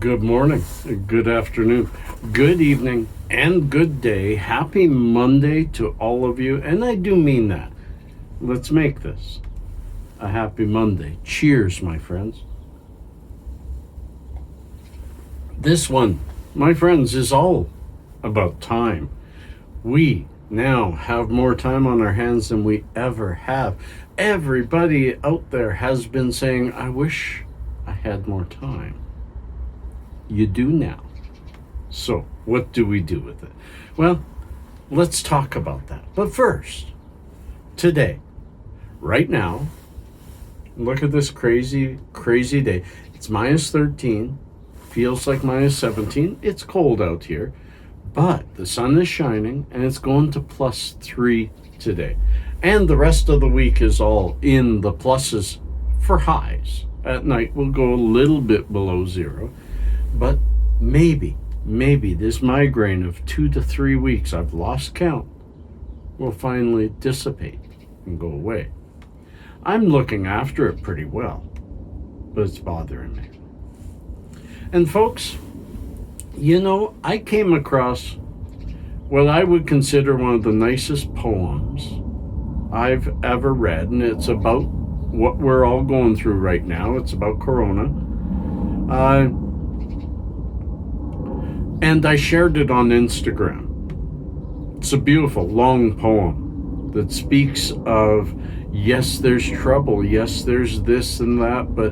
Good morning, good afternoon, good evening, and good day. Happy Monday to all of you, and I do mean that. Let's make this a happy Monday. Cheers, my friends. This one, my friends, is all about time. We now have more time on our hands than we ever have. Everybody out there has been saying, I wish I had more time. You do now. So what do we do with it? Well, let's talk about that. But first, today, right now, look at this crazy day. It's minus 13, feels like minus 17. It's cold out here, but the sun is shining and it's going to plus 3 today. And the rest of the week is all in the pluses for highs. At night, we'll go a little bit below zero. But maybe this migraine of 2 to 3 weeks, I've lost count, will finally dissipate and go away. I'm looking after it pretty well, but it's bothering me. And folks, I came across what I would consider one of the nicest poems I've ever read, and it's about what we're all going through right now. It's about Corona. And I shared it on Instagram. It's a beautiful, long poem that speaks of, yes, there's trouble, yes, there's this and that, but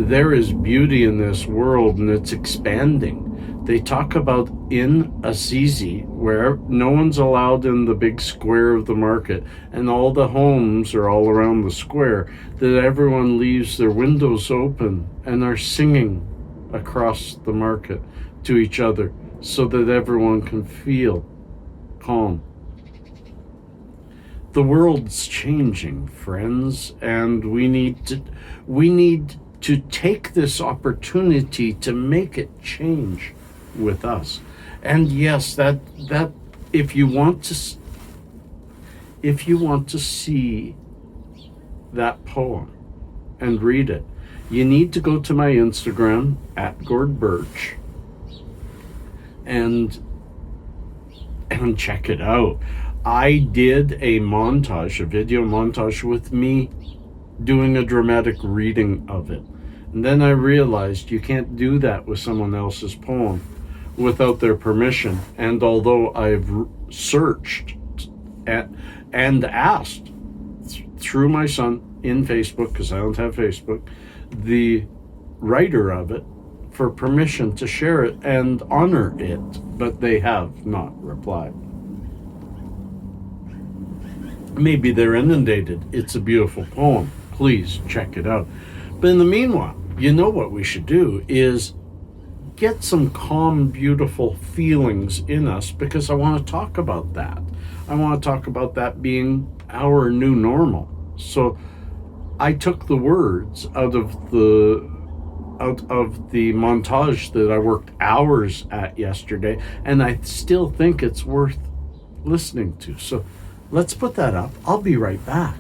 there is beauty in this world and it's expanding. They talk about in Assisi, where no one's allowed in the big square of the market, and all the homes are all around the square, that everyone leaves their windows open and are singing across the market to each other, so that everyone can feel calm. The world's changing, friends, and we need to take this opportunity to make it change with us. And yes, that if you want to see that poem and read it, you need to go to my Instagram at @GordBirch and check it out. I did a video montage with me doing a dramatic reading of it. And then I realized you can't do that with someone else's poem without their permission. And although I've searched and asked through my son in Facebook, because I don't have Facebook, the writer of it, for permission to share it and honor it, but they have not replied. Maybe they're inundated. It's a beautiful poem. Please check it out. But in the meanwhile, what we should do is get some calm, beautiful feelings in us, because I want to talk about that. I want to talk about that being our new normal. So I took the words out of the montage that I worked hours at yesterday, and I still think it's worth listening to. So let's put that up. I'll be right back.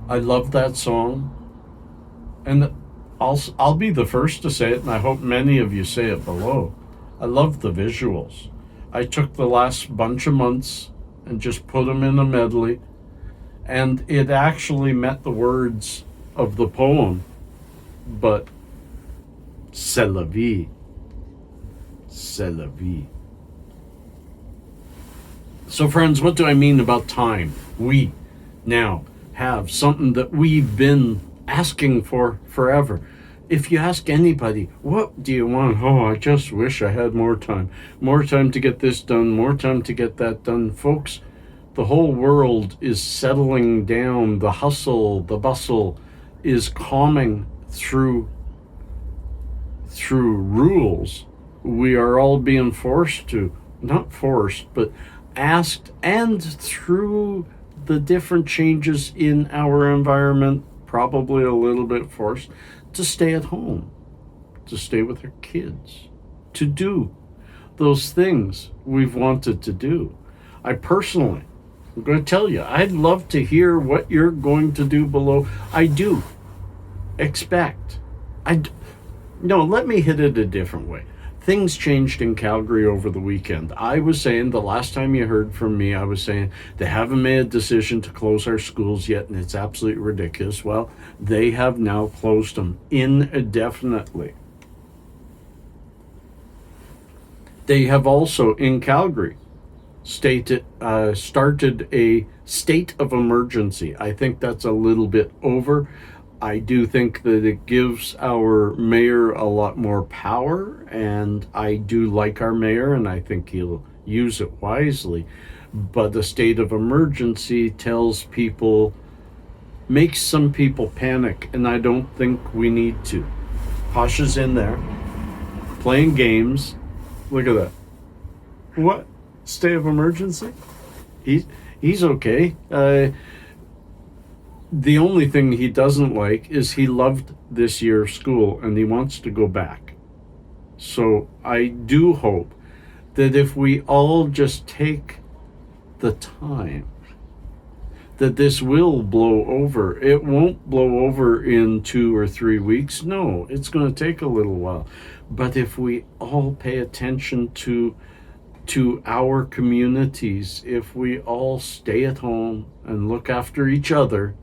I love that song. And I'll be the first to say it, and I hope many of you say it below. I love the visuals. I took the last bunch of months and just put them in a medley, and it actually met the words of the poem, but c'est la vie. C'est la vie. So, friends, what do I mean about time? We now have something that we've been asking for forever. If you ask anybody, what do you want? Oh, I just wish I had more time. More time to get this done, more time to get that done. Folks, the whole world is settling down. The hustle, the bustle is calming through rules. We are all being forced to, not forced, but asked, and through the different changes in our environment, probably a little bit forced, to stay at home, to stay with our kids, to do those things we've wanted to do. I personally, I'm going to tell you, I'd love to hear what you're going to do below. I do expect. No, let me hit it a different way. Things changed in Calgary over the weekend. I was saying, the last time you heard from me, I was saying they haven't made a decision to close our schools yet, and it's absolutely ridiculous. Well, they have now closed them indefinitely. They have also, in Calgary, started a state of emergency. I think that's a little bit over. I do think that it gives our mayor a lot more power, and I do like our mayor, and I think he'll use it wisely. But the state of emergency tells people, makes some people panic, and I don't think we need to. Pasha's in there, playing games. Look at that. What? State of emergency? He's okay. The only thing he doesn't like is he loved this year of school and he wants to go back. So I do hope that if we all just take the time, that this will blow over. It won't blow over in 2 or 3 weeks. No, it's going to take a little while. But if we all pay attention to our communities, if we all stay at home and look after each other,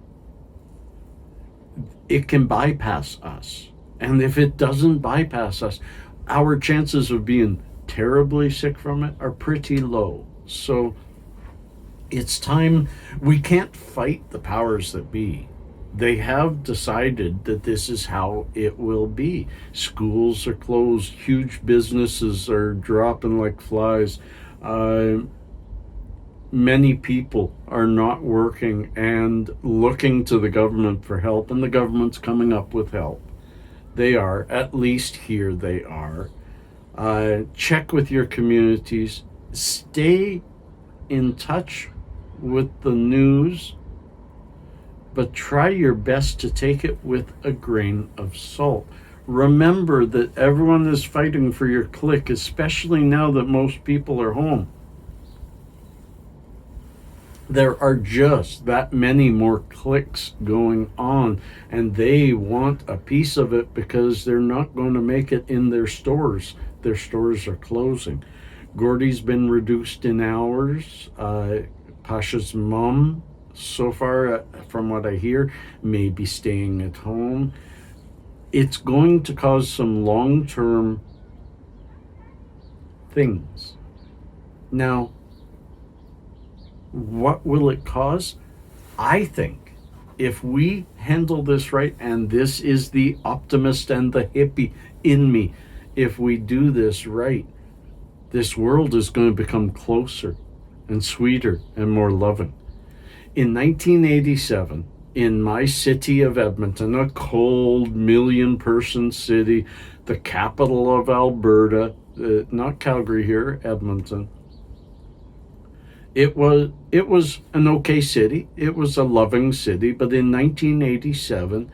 it can bypass us. And if it doesn't bypass us, our chances of being terribly sick from it are pretty low. So it's time. We can't fight the powers that be. They have decided that this is how it will be. Schools are closed. Huge businesses are dropping like flies. Many people are not working and looking to the government for help, and the government's coming up with help. They are, at least here they are. Check with your communities. Stay in touch with the news, but try your best to take it with a grain of salt. Remember that everyone is fighting for your click, especially now that most people are home. There are just that many more clicks going on, and they want a piece of it because they're not going to make it in their stores. Their stores are closing. Gordy's been reduced in hours. Pasha's mom, so far, from what I hear, may be staying at home. It's going to cause some long-term things. Now, what will it cause? I think if we handle this right, and this is the optimist and the hippie in me, if we do this right, this world is going to become closer and sweeter and more loving. In 1987, in my city of Edmonton, a cold 1 million-person city, the capital of Alberta, not Calgary here, Edmonton, it was an okay city. It was a loving city. But in 1987,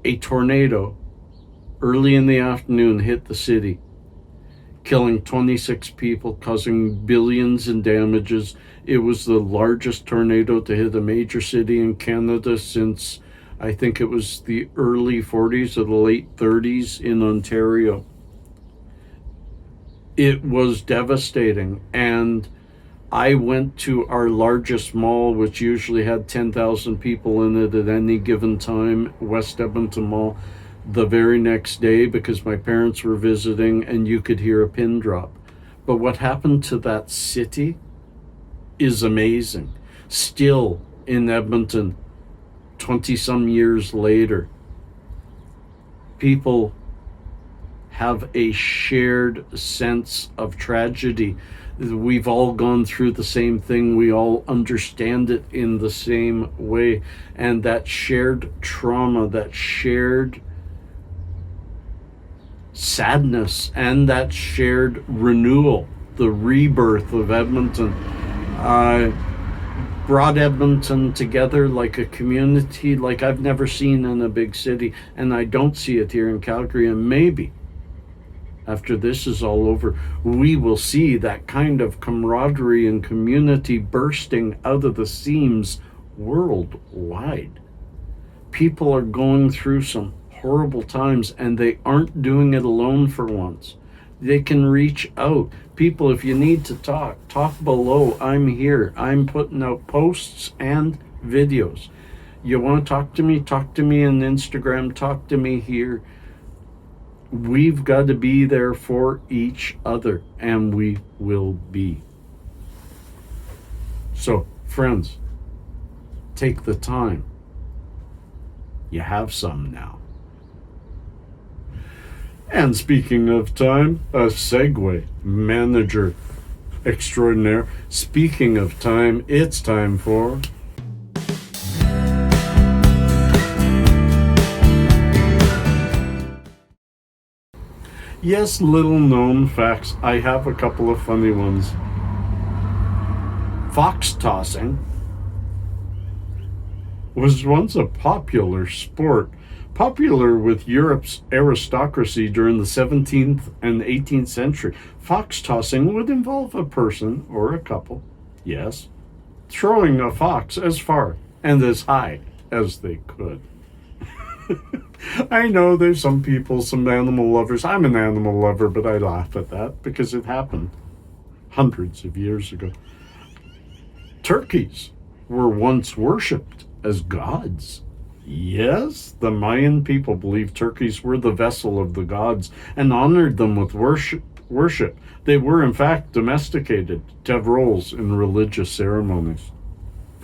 a tornado early in the afternoon hit the city, killing 26 people, causing billions in damages. It was the largest tornado to hit a major city in Canada since, I think it was the early 40s or the late 30s in Ontario. It was devastating, and I went to our largest mall, which usually had 10,000 people in it at any given time, West Edmonton Mall, the very next day because my parents were visiting, and you could hear a pin drop. But what happened to that city is amazing. Still in Edmonton, 20-some years later, people have a shared sense of tragedy. We've all gone through the same thing. We all understand it in the same way. And that shared trauma, that shared sadness, and that shared renewal, the rebirth of Edmonton, brought Edmonton together like a community like I've never seen in a big city. And I don't see it here in Calgary. And maybe after this is all over, we will see that kind of camaraderie and community bursting out of the seams worldwide. People are going through some horrible times, and they aren't doing it alone for once. They can reach out. People, if you need to talk below. I'm here. I'm putting out posts and videos. You want to talk to me on Instagram, talk to me here. We've got to be there for each other, and we will be. So, friends, take the time. You have some now. And speaking of time, a segue, manager extraordinaire. Speaking of time, it's time for... Yes, little known facts. I have a couple of funny ones. Fox tossing was once a popular sport, popular with Europe's aristocracy during the 17th and 18th century. Fox tossing would involve a person or a couple, yes, throwing a fox as far and as high as they could. I know there's some people, some animal lovers. I'm an animal lover, but I laugh at that because it happened hundreds of years ago. Turkeys were once worshipped as gods. Yes, the Mayan people believed turkeys were the vessel of the gods and honored them with worship. They were, in fact, domesticated to have roles in religious ceremonies.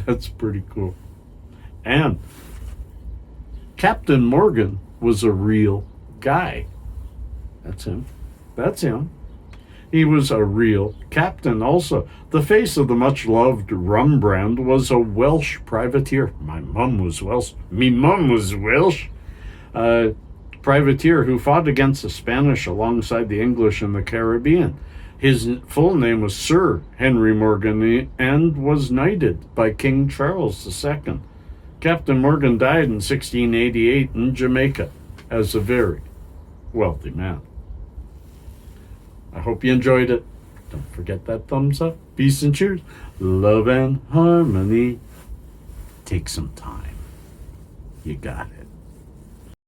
That's pretty cool. And Captain Morgan was a real guy. That's him. That's him. He was a real captain also. The face of the much-loved rum brand was a Welsh privateer. My mum was Welsh. Me mum was Welsh. Privateer who fought against the Spanish alongside the English in the Caribbean. His full name was Sir Henry Morgan and was knighted by King Charles II. Captain Morgan died in 1688 in Jamaica as a very wealthy man. I hope you enjoyed it. Don't forget that thumbs up. Peace and cheers. Love and harmony. Take some time. You got it.